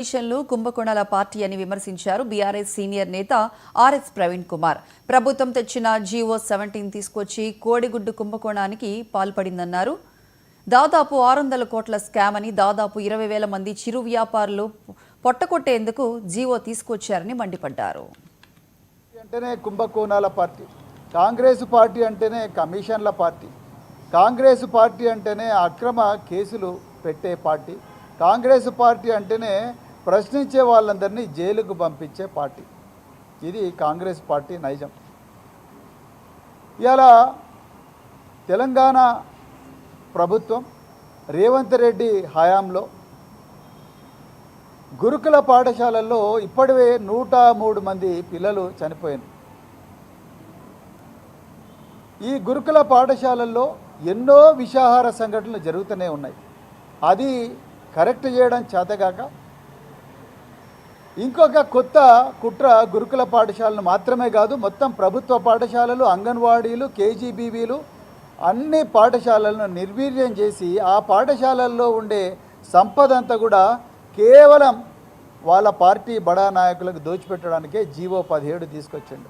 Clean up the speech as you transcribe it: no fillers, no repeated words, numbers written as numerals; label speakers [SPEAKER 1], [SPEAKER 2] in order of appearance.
[SPEAKER 1] లు కుంభకోణాల పార్టీ అని విమర్శించారు బీఆర్ఎస్ సీనియర్ నేత ఆర్ఎస్ ప్రవీణ్ కుమార్. ప్రభుత్వం తెచ్చిన జీవో 17 తీసుకొచ్చి కోడిగుడ్డు కుంభకోణానికి పాల్పడిందన్నారు. దాదాపు 600 కోట్ల స్కామ్ అని, దాదాపు 20,000 మంది చిరు వ్యాపారులు పొట్టకొట్టేందుకు జీవో తీసుకొచ్చారని మండిపడ్డారు.
[SPEAKER 2] అంటేనే కుంభకోణాల పార్టీ, కాంగ్రెస్ పార్టీ అంటేనే కమిషన్ల పార్టీ, కాంగ్రెస్ పార్టీ అంటేనే అక్రమ కేసులు పెట్టే పార్టీ, కాంగ్రెస్ పార్టీ అంటేనే ప్రశ్నించే వాళ్ళందరినీ జైలుకు పంపించే పార్టీ. ఇది కాంగ్రెస్ పార్టీ నైజం. ఇలా తెలంగాణ ప్రభుత్వం రేవంత్ రెడ్డి హయాంలో గురుకుల పాఠశాలల్లో ఇప్పటివే 103 మంది పిల్లలు చనిపోయారు. ఈ గురుకుల పాఠశాలల్లో ఎన్నో విషాహార సంఘటనలు జరుగుతూనే ఉన్నాయి. అది కరెక్ట్ చేయడం చేతగాక ఇంకొక కొత్త కుట్ర గురుకుల పాఠశాలను మాత్రమే కాదు, మొత్తం ప్రభుత్వ పాఠశాలలు, అంగన్వాడీలు, కేజీబీవీలు అన్ని పాఠశాలలను నిర్వీర్యం చేసి ఆ పాఠశాలల్లో ఉండే సంపద అంతా కూడా కేవలం వాళ్ళ పార్టీ బడా నాయకులకు దోచిపెట్టడానికే జీవో 17 తీసుకొచ్చిండు.